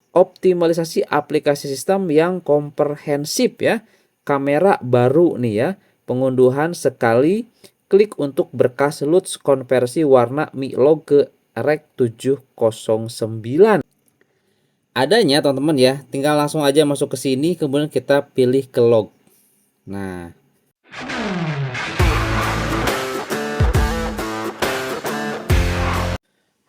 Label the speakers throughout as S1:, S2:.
S1: optimalisasi aplikasi sistem yang komprehensif ya. Kamera baru nih ya. Pengunduhan sekali klik untuk berkas LUTs konversi warna Mi Log ke Rec 709. Adanya teman-teman ya, tinggal langsung aja masuk ke sini kemudian kita pilih ke log. Nah,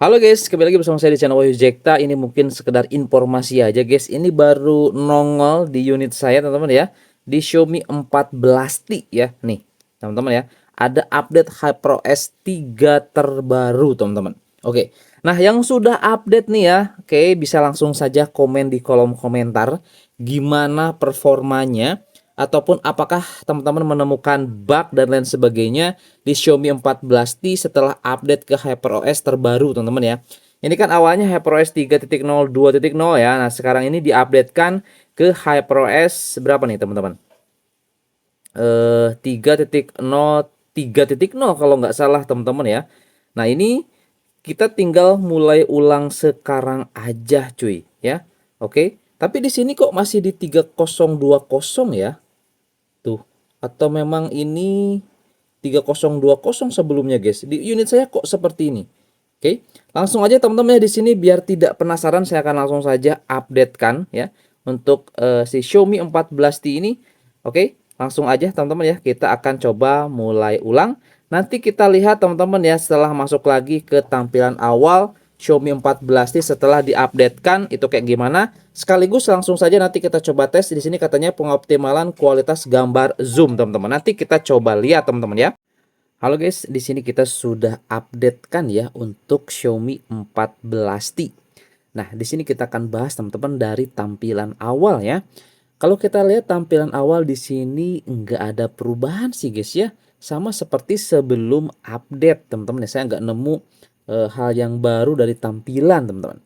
S1: halo guys, kembali lagi bersama saya di channel Wahyu Jekta. Ini mungkin sekedar informasi aja guys. Ini baru nongol di unit saya teman-teman ya. Di Xiaomi 14T ya. Nih teman-teman ya. Ada update HyperOS 3 terbaru teman-teman. Oke. Nah yang sudah update nih ya. Oke, bisa langsung saja komen di kolom komentar. Gimana performanya. Ataupun apakah teman-teman menemukan bug dan lain sebagainya di Xiaomi 14T setelah update ke HyperOS terbaru teman-teman ya. Ini kan awalnya HyperOS 3.0 2.0 ya. Nah sekarang ini diupdatekan ke HyperOS berapa nih teman-teman? 3.0 3.0 kalau nggak salah teman-teman ya. Nah ini kita tinggal mulai ulang sekarang aja cuy ya. Oke. Tapi di sini kok masih di 3020 ya? Tuh, atau memang ini 3020 sebelumnya guys. Di unit saya kok seperti ini. Oke, langsung aja teman-teman ya di sini biar tidak penasaran saya akan langsung saja updatekan ya untuk si Xiaomi 14T ini. Oke, langsung aja teman-teman ya kita akan coba mulai ulang. Nanti kita lihat teman-teman ya setelah masuk lagi ke tampilan awal Xiaomi 14T setelah diupdatekan itu kayak gimana. Sekaligus langsung saja nanti kita coba tes. Di sini katanya pengoptimalan kualitas gambar zoom teman-teman. Nanti kita coba lihat teman-teman ya. Halo guys, di sini kita sudah update kan ya untuk Xiaomi 14T. Nah, di sini kita akan bahas teman-teman dari tampilan awal ya. Kalau kita lihat tampilan awal di sini nggak ada perubahan sih guys ya. Sama seperti sebelum update teman-teman ya. Saya nggak nemu hal yang baru dari tampilan teman-teman.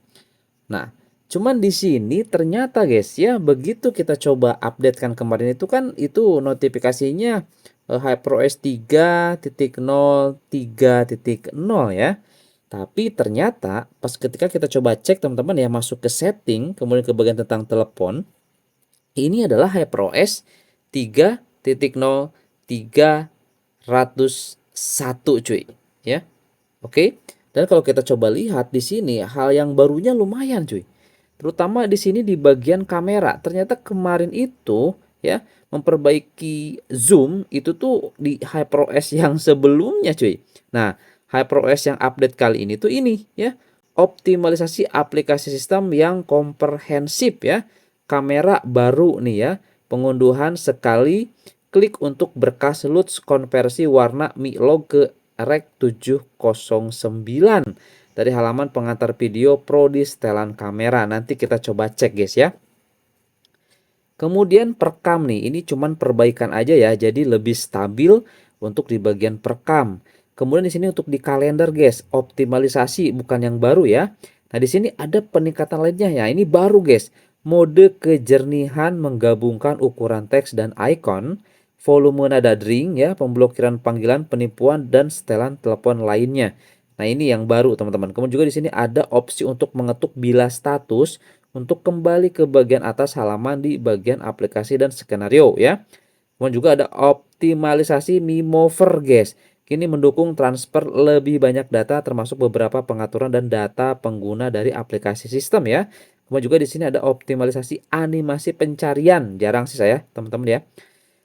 S1: Nah, cuman di sini ternyata guys ya, begitu kita coba update kan kemarin itu kan itu notifikasinya HyperOS 3.0 3.0 ya. Tapi ternyata pas ketika kita coba cek teman-teman ya masuk ke setting, kemudian ke bagian tentang telepon, ini adalah HyperOS 3.0 301 cuy ya. Oke. Dan kalau kita coba lihat di sini hal yang barunya lumayan cuy. Terutama di sini di bagian kamera. Ternyata kemarin itu ya memperbaiki zoom itu tuh di HyperOS yang sebelumnya cuy. Nah, HyperOS yang update kali ini tuh ini ya. Optimalisasi aplikasi sistem yang komprehensif ya. Kamera baru nih ya. Pengunduhan sekali klik untuk berkas LUTs konversi warna Mi Log ke Rec 709 dari halaman pengantar video Pro di setelan kamera. Nanti kita coba cek guys ya. Kemudian perekam nih, ini cuman perbaikan aja ya, jadi lebih stabil untuk di bagian perekam. Kemudian di sini untuk di kalender guys, optimalisasi bukan yang baru ya. Nah di sini ada peningkatan lainnya ya, ini baru guys. Mode kejernihan menggabungkan ukuran teks dan icon, volume nada dering ya, pemblokiran panggilan, penipuan dan setelan telepon lainnya. Nah ini yang baru teman-teman. Kemudian juga di sini ada opsi untuk mengetuk bila status untuk kembali ke bagian atas halaman di bagian aplikasi dan skenario ya. Kemudian juga ada optimalisasi Mimover guys. Kini mendukung transfer lebih banyak data termasuk beberapa pengaturan dan data pengguna dari aplikasi sistem ya. Kemudian juga di sini ada optimalisasi animasi pencarian. Jarang sih saya teman-teman ya.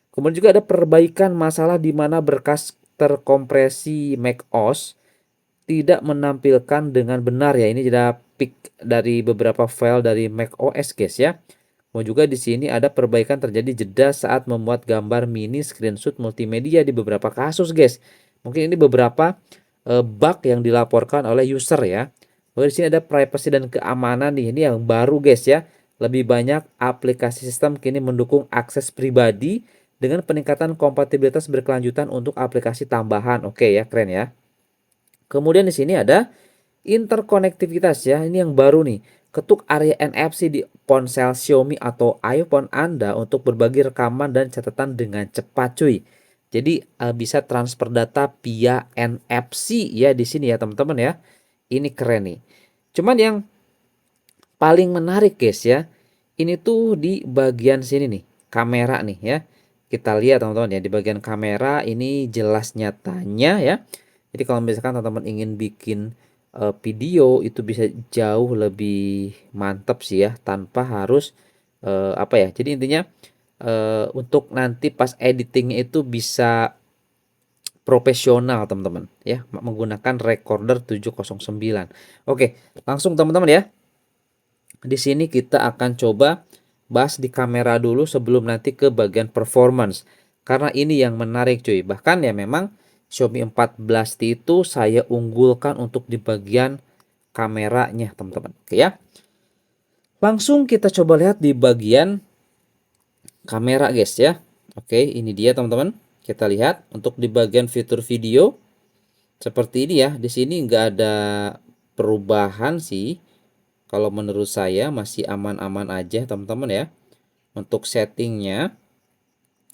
S1: Kemudian juga ada perbaikan masalah di mana berkas terkompresi macOS tidak menampilkan dengan benar ya. Ini ada pick dari beberapa file dari macOS guys ya. Mau juga di sini ada perbaikan terjadi jeda saat memuat gambar mini screenshot multimedia di beberapa kasus guys. Mungkin ini beberapa bug yang dilaporkan oleh user ya. Lalu di sini ada privacy dan keamanan nih. Ini yang baru guys ya. Lebih banyak aplikasi sistem kini mendukung akses pribadi dengan peningkatan kompatibilitas berkelanjutan untuk aplikasi tambahan. Oke ya, keren ya. Kemudian di sini ada interkonektivitas ya. Ini yang baru nih. Ketuk area NFC di ponsel Xiaomi atau iPhone Anda untuk berbagi rekaman dan catatan dengan cepat cuy. Jadi bisa transfer data via NFC ya di sini ya teman-teman ya. Ini keren nih. Cuman yang paling menarik guys ya, ini tuh di bagian sini nih, kamera nih ya. Kita lihat teman-teman ya, di bagian kamera ini jelas nyatanya ya. Jadi kalau misalkan teman-teman ingin bikin video itu bisa jauh lebih mantap sih ya, tanpa harus apa ya. Jadi intinya untuk nanti pas editingnya itu bisa profesional teman-teman ya, menggunakan recorder 709. Oke, langsung teman-teman ya. Di sini kita akan coba bahas di kamera dulu sebelum nanti ke bagian performance. Karena ini yang menarik cuy. Bahkan ya memang Xiaomi 14T itu saya unggulkan untuk di bagian kameranya teman-teman. Oke ya. Langsung kita coba lihat di bagian kamera guys ya. Oke, ini dia teman-teman. Kita lihat untuk di bagian fitur video seperti ini ya. Di sini nggak ada perubahan sih. Kalau menurut saya masih aman-aman aja teman-teman ya. Untuk settingnya,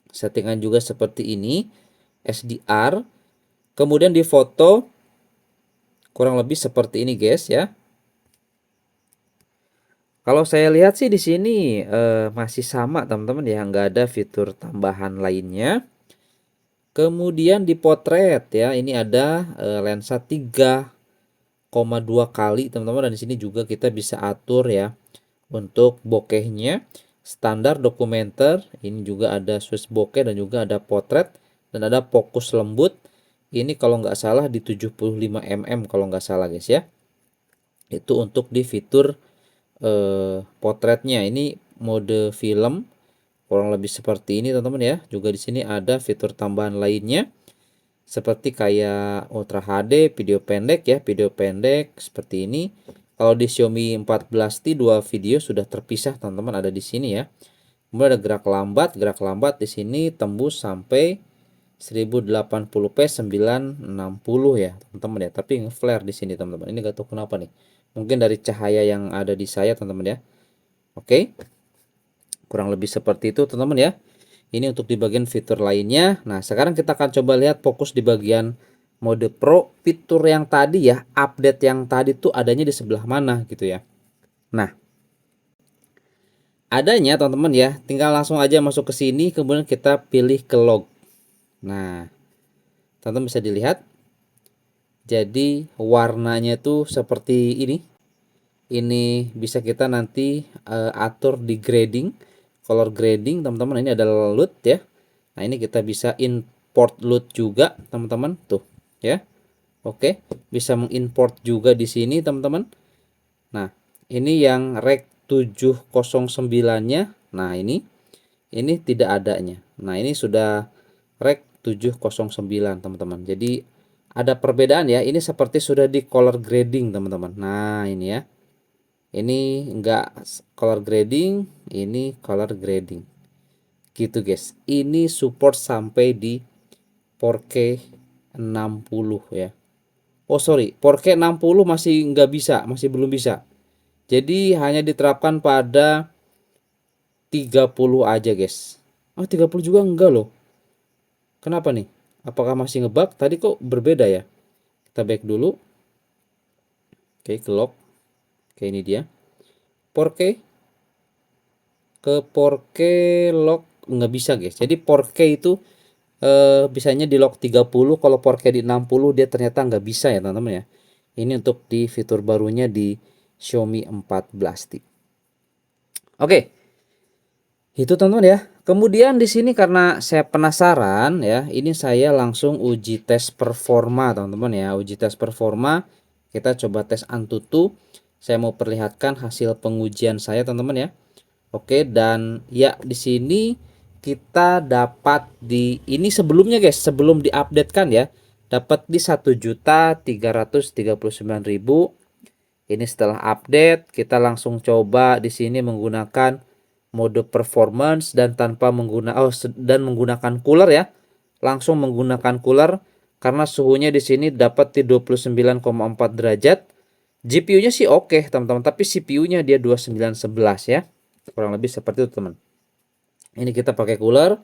S1: settingan juga seperti ini, SDR. Kemudian di foto kurang lebih seperti ini guys ya. Kalau saya lihat sih di sini masih sama teman-teman ya, nggak ada fitur tambahan lainnya. Kemudian di potret ya, ini ada lensa 3,2 kali teman-teman, dan di sini juga kita bisa atur ya untuk bokehnya. Standar dokumenter, ini juga ada switch bokeh dan juga ada potret dan ada fokus lembut. Ini kalau nggak salah di 75 mm kalau nggak salah guys ya. Itu untuk di fitur potretnya. Ini mode film kurang lebih seperti ini teman-teman ya. Juga di sini ada fitur tambahan lainnya seperti kayak Ultra HD, video pendek ya, video pendek seperti ini. Kalau di Xiaomi 14T dua video sudah terpisah teman-teman, ada di sini ya. Kemudian ada gerak lambat di sini tembus sampai 1080p 960 ya teman-teman ya. Tapi flare di sini teman-teman. Ini gak tahu kenapa nih. Mungkin dari cahaya yang ada di saya teman-teman ya. Oke. Kurang lebih seperti itu teman-teman ya. Ini untuk di bagian fitur lainnya. Nah, sekarang kita akan coba lihat fokus di bagian mode Pro. Fitur yang tadi ya, update yang tadi tuh adanya di sebelah mana gitu ya. Nah, adanya teman-teman ya, tinggal langsung aja masuk ke sini, kemudian kita pilih ke log. Nah, teman-teman bisa dilihat. Jadi warnanya tuh seperti ini. Ini bisa kita nanti atur di grading, color grading teman-teman. Ini adalah LUT ya. Nah, ini kita bisa import LUT juga teman-teman tuh ya. Oke, bisa mengimport juga di sini teman-teman. Nah, ini yang rec 709-nya. Nah, ini tidak adanya. Nah, ini sudah rec 709 teman-teman. Jadi ada perbedaan ya. Ini seperti sudah di color grading teman-teman. Nah, ini ya. Ini enggak color grading, ini color grading. Gitu guys. Ini support sampai di 4K 60 ya. Oh sorry, 4K 60 masih nggak bisa, masih belum bisa. Jadi hanya diterapkan pada 30 aja guys. Oh 30 juga enggak loh. Kenapa nih? Apakah masih ngebug? Tadi kok berbeda ya? Kita back dulu. Oke, ke lock. Oke, ini dia. 4K ke 4K lock nggak bisa guys. Jadi 4K itu bisanya di lock 30, kalau 4K di 60 dia ternyata nggak bisa ya teman-teman ya. Ini untuk di fitur barunya di Xiaomi 14T. Oke. Itu teman-teman ya. Kemudian di sini karena saya penasaran ya, ini saya langsung uji tes performa teman-teman ya. Uji tes performa, kita coba tes Antutu. Saya mau perlihatkan hasil pengujian saya teman-teman ya. Oke, dan ya di sini kita dapat di ini sebelumnya guys, sebelum diupdate kan ya, dapat di 1.339.000. Ini setelah update kita langsung coba di sini menggunakan mode performance dan tanpa menggunakan cooler ya. Langsung menggunakan cooler karena suhunya di sini dapat di 29,4 derajat. GPU-nya sih oke, teman-teman, tapi CPU-nya dia 2911 ya. Kurang lebih seperti itu, teman. Ini kita pakai cooler.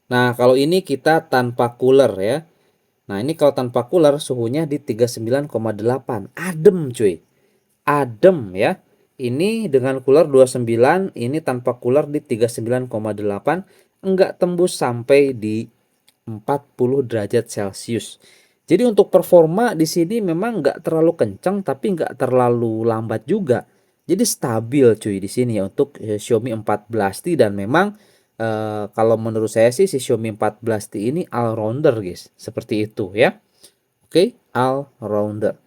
S1: Nah, kalau ini kita tanpa cooler ya. Nah, ini kalau tanpa cooler suhunya di 39,8. Adem, cuy. Adem ya. Ini dengan cooler 29, ini tanpa cooler di 39,8, enggak tembus sampai di 40 derajat Celcius. Jadi untuk performa di sini memang nggak terlalu kencang tapi nggak terlalu lambat juga. Jadi stabil cuy di sini ya untuk Xiaomi 14T, dan memang kalau menurut saya sih si Xiaomi 14T ini all rounder guys. Seperti itu ya. Oke, all rounder.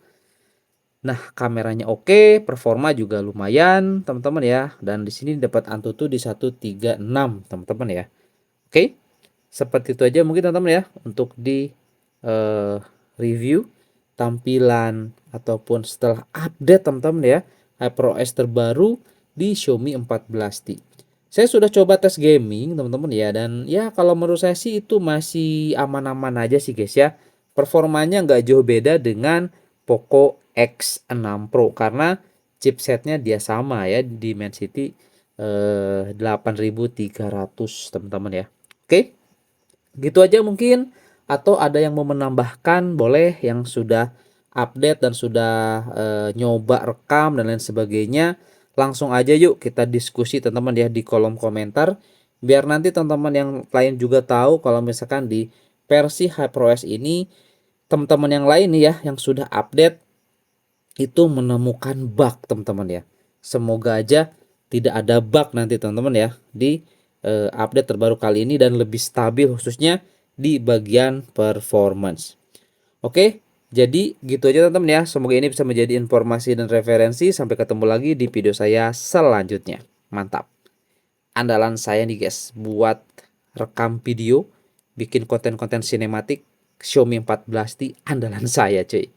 S1: Nah, kameranya oke, performa juga lumayan, teman-teman ya. Dan di sini dapat Antutu di 136, teman-teman ya. Oke. Seperti itu aja mungkin teman-teman ya untuk di review tampilan ataupun setelah update teman-teman ya HyperOS terbaru di Xiaomi 14T. Saya sudah coba tes gaming teman-teman ya, dan ya kalau menurut saya sih itu masih aman-aman aja sih guys ya. Performanya nggak jauh beda dengan Poco X6 Pro karena chipsetnya dia sama ya di Dimensity 8300 teman-teman ya. Oke. Gitu aja mungkin, atau ada yang mau menambahkan boleh yang sudah update dan sudah nyoba rekam dan lain sebagainya. Langsung aja yuk kita diskusi teman-teman ya di kolom komentar, biar nanti teman-teman yang lain juga tahu kalau misalkan di versi HyperOS ini teman-teman yang lain nih ya yang sudah update itu menemukan bug teman-teman ya. Semoga aja tidak ada bug nanti teman-teman ya di update terbaru kali ini dan lebih stabil khususnya di bagian performance. Oke, jadi gitu aja teman-teman ya. Semoga ini bisa menjadi informasi dan referensi. Sampai ketemu lagi di video saya selanjutnya. Mantap. Andalan saya nih guys buat rekam video, bikin konten-konten sinematik, Xiaomi 14T andalan saya cuy.